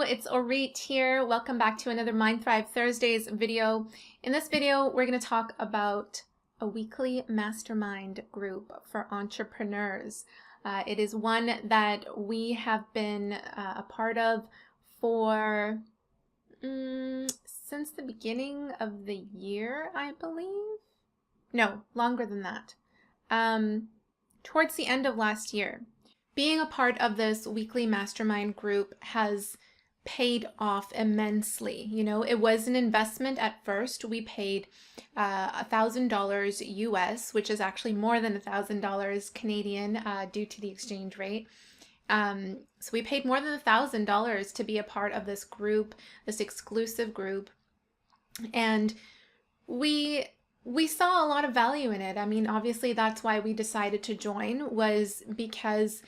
it's Orit here. Welcome back to another Mind Thrive Thursdays video. In this video, we're going to talk about a weekly mastermind group for entrepreneurs. It is one that we have been a part of for since the beginning of the year, I believe. No, longer than that. Towards the end of last year. Being a part of this weekly mastermind group has paid off immensely. You know, it was an investment at first. We paid $1,000 US, which is actually more than $1,000 Canadian due to the exchange rate. So we paid more than $1,000 to be a part of this group, this exclusive group. And we saw a lot of value in it. I mean, obviously that's why we decided to join, was because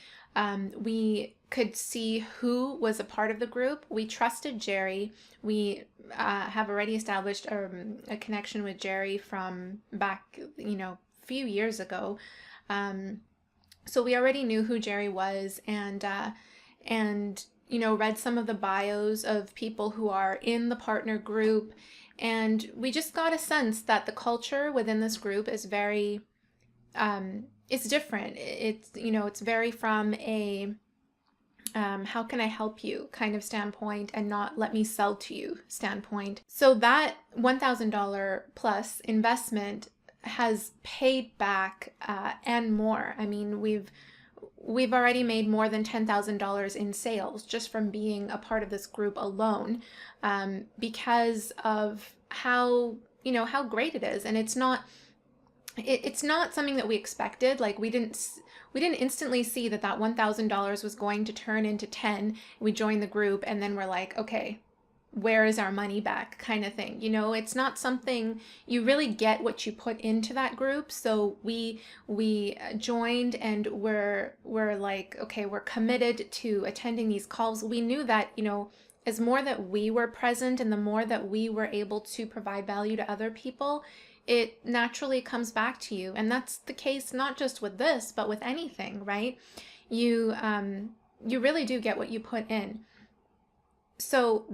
we could see who was a part of the group. We trusted Jerry. We have already established a connection with Jerry from back, a few years ago. So we already knew who Jerry was, and read some of the bios of people who are in the partner group. And we just got a sense that the culture within this group is very, it's different. It's very from a, how can I help you kind of standpoint and not let me sell to you standpoint. So that $1,000 plus investment has paid back and more. I mean, we've already made more than $10,000 in sales just from being a part of this group alone, because of how great it is. And it's not something that we expected. Like we didn't instantly see that $1,000 was going to turn into 10. We joined the group and then we're like, okay, where is our money back kind of thing. It's not something, you really get what you put into that group. So we joined and we're like, okay, we're committed to attending these calls. We knew that, as more that we were present and the more that we were able to provide value to other people, it naturally comes back to you. And that's the case not just with this, but with anything, right? You really do get what you put in. So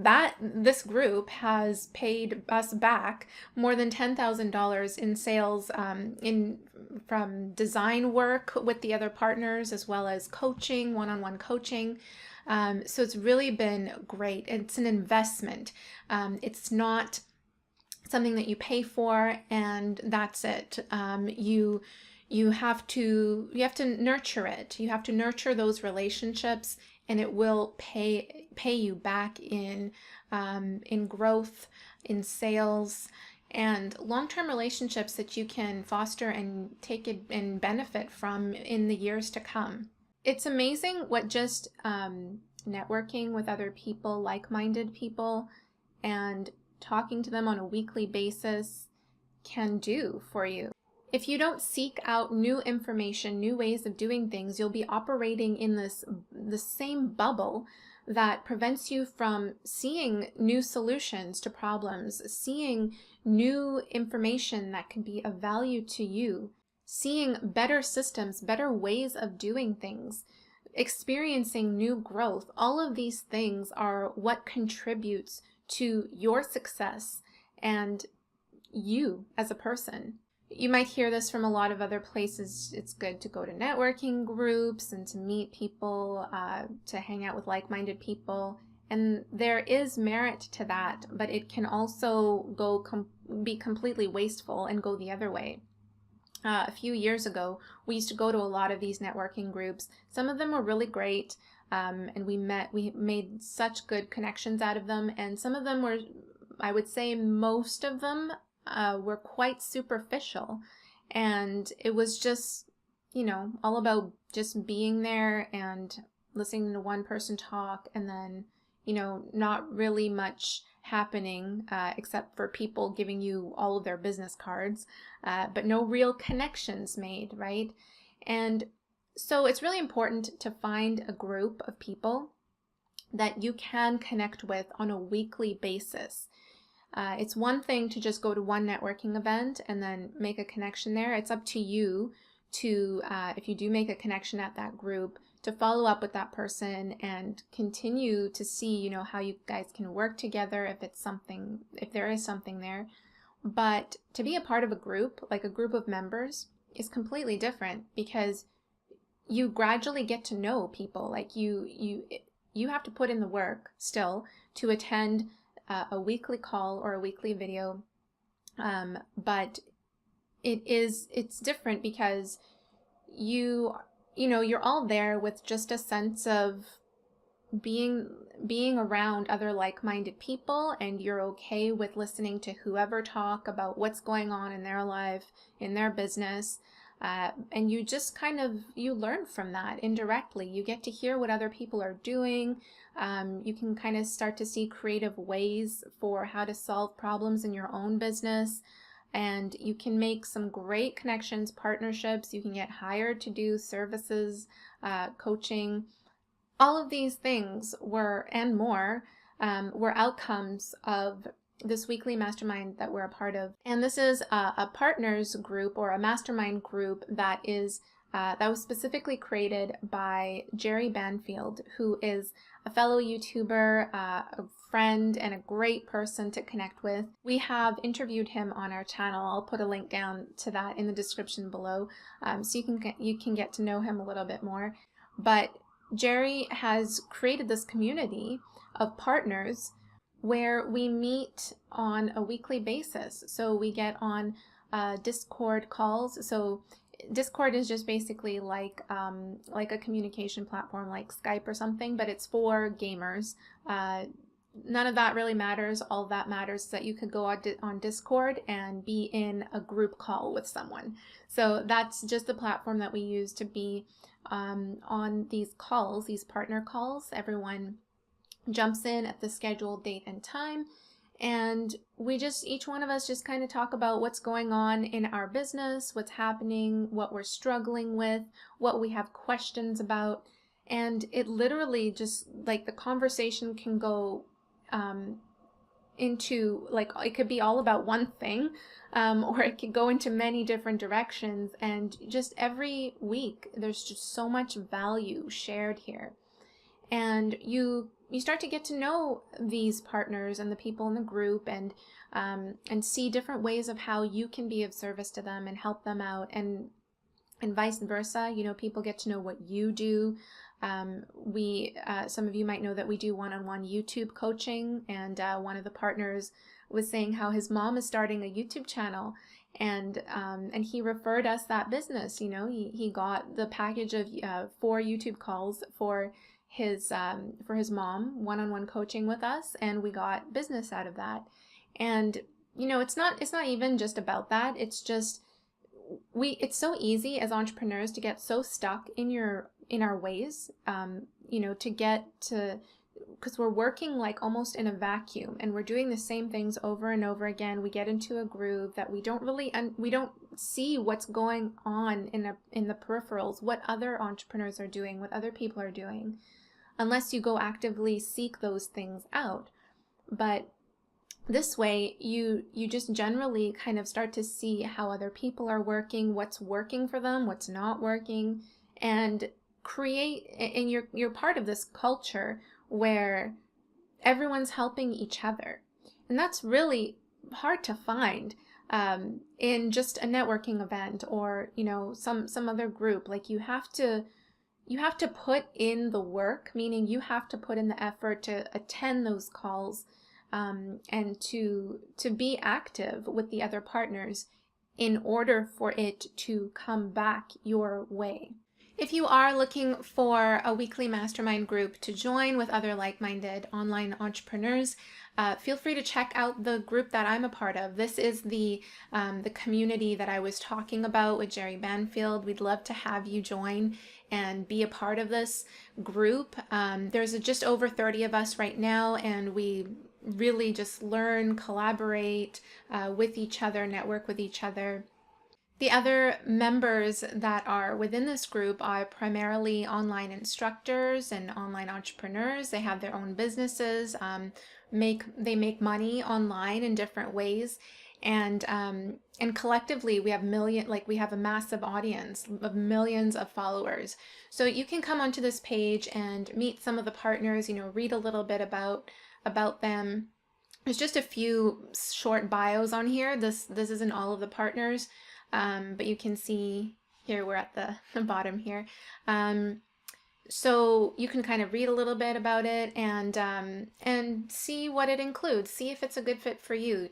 this group has paid us back more than $10,000 in sales, from design work with the other partners, as well as coaching, one-on-one coaching. So it's really been great. It's an investment. It's not something that you pay for and that's it. You have to nurture it. You have to nurture those relationships, and it will pay you back in growth, in sales, and long-term relationships that you can foster and take it and benefit from in the years to come. It's amazing what just networking with other people, like-minded people, and talking to them on a weekly basis can do for you. If you don't seek out new information, new ways of doing things, you'll be operating in the same bubble that prevents you from seeing new solutions to problems, seeing new information that can be of value to you, seeing better systems, better ways of doing things, experiencing new growth. All of these things are what contributes to your success and you as a person. You might hear this from a lot of other places. It's good to go to networking groups and to meet people, to hang out with like-minded people. And there is merit to that, but it can also be completely wasteful and go the other way. A few years ago, we used to go to a lot of these networking groups. Some of them were really great, and we made such good connections out of them. And some of them were, I would say most of them were quite superficial, and it was just, all about just being there and listening to one person talk, and then, not really much happening except for people giving you all of their business cards, but no real connections made, right? And so it's really important to find a group of people that you can connect with on a weekly basis. It's one thing to just go to one networking event and then make a connection there. It's up to you to, if you do make a connection at that group, to follow up with that person and continue to see, how you guys can work together if there is something there. But to be a part of a group, like a group of members, is completely different because you gradually get to know people. Like you have to put in the work still to attend a weekly call or a weekly video. But it's different because you're all there with just a sense of being around other like-minded people, and you're okay with listening to whoever talk about what's going on in their life, in their business. And you just you learn from that indirectly. You get to hear what other people are doing. You can kind of start to see creative ways for how to solve problems in your own business. And you can make some great connections, partnerships. You can get hired to do services, coaching. All of these things and more, were outcomes of this weekly mastermind that we're a part of. And this is a partners group or a mastermind group that was specifically created by Jerry Banfield, who is a fellow YouTuber, a friend, and a great person to connect with. We have interviewed him on our channel. I'll put a link down to that in the description below, so you can get to know him a little bit more. But Jerry has created this community of partners where we meet on a weekly basis. So we get on Discord calls. So Discord is just basically like a communication platform like Skype or something, but it's for gamers. None of that really matters. All that matters is that you could go on Discord and be in a group call with someone. So that's just the platform that we use to be on these calls, these partner calls. Everyone jumps in at the scheduled date and time, and each one of us just kind of talk about what's going on in our business, what's happening, what we're struggling with, what we have questions about. And it literally just, like, the conversation can go into, like, it could be all about one thing, or it could go into many different directions. And just every week there's just so much value shared here, and you start to get to know these partners and the people in the group, and see different ways of how you can be of service to them and help them out, and vice versa. People get to know what you do. Some of you might know that we do one-on-one YouTube coaching, and one of the partners was saying how his mom is starting a YouTube channel, and he referred us that business. He got the package of 4 YouTube calls for his mom, one-on-one coaching with us, and we got business out of that. And it's not even just about that. It's just it's so easy as entrepreneurs to get so stuck in our ways, to get to, because we're working like almost in a vacuum, and we're doing the same things over and over again. We get into a groove that we don't see what's going on in the peripherals, what other entrepreneurs are doing, what other people are doing, unless you go actively seek those things out. But this way, you just generally kind of start to see how other people are working, what's working for them, what's not working, and you're part of this culture where everyone's helping each other. And that's really hard to find in just a networking event or some other group. Like, you have to put in the work, meaning you have to put in the effort to attend those calls, and to be active with the other partners in order for it to come back your way. If you are looking for a weekly mastermind group to join with other like-minded online entrepreneurs, feel free to check out the group that I'm a part of. This is the community that I was talking about with Jerry Banfield. We'd love to have you join and be a part of this group. There's just over 30 of us right now, and we really just learn, collaborate with each other, network with each other. The other members that are within this group are primarily online instructors and online entrepreneurs. They have their own businesses, they make money online in different ways, And collectively we have we have a massive audience of millions of followers. So you can come onto this page and meet some of the partners, read a little bit about them. There's just a few short bios on here. This isn't all of the partners, but you can see here we're at the bottom here. So you can kind of read a little bit about it and see what it includes. See if it's a good fit for you.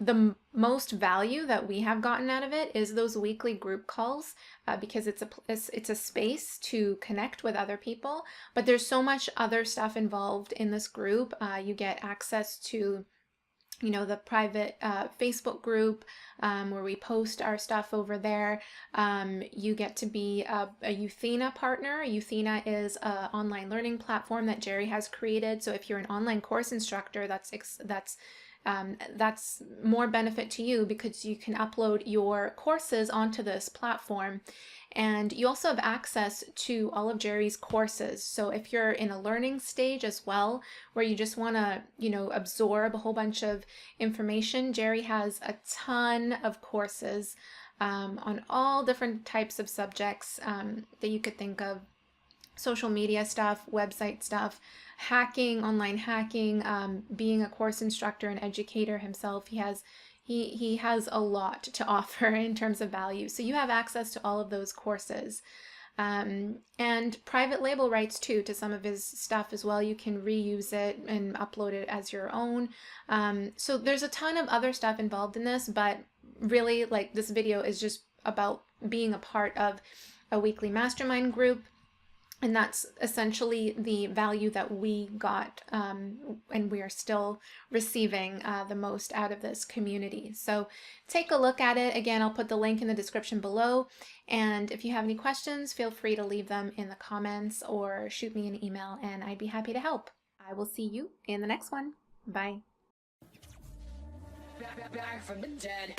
The most value that we have gotten out of it is those weekly group calls, because it's a space to connect with other people. But there's so much other stuff involved in this group. You get access to the private Facebook group, where we post our stuff over there. You get to be a Euthena partner. Euthena is an online learning platform that Jerry has created. So if you're an online course instructor, that's more benefit to you, because you can upload your courses onto this platform. And you also have access to all of Jerry's courses. So if you're in a learning stage as well, where you just want to, absorb a whole bunch of information, Jerry has a ton of courses on all different types of subjects that you could think of. Social media stuff, website stuff, hacking, online hacking, being a course instructor and educator himself. He has a lot to offer in terms of value. So you have access to all of those courses. And private label rights too to some of his stuff as well. You can reuse it and upload it as your own. So there's a ton of other stuff involved in this, but really, like, this video is just about being a part of a weekly mastermind group. And that's essentially the value that we got, and we are still receiving the most out of this community. So take a look at it. Again, I'll put the link in the description below. And if you have any questions, feel free to leave them in the comments or shoot me an email, and I'd be happy to help. I will see you in the next one. Bye. Back from the dead.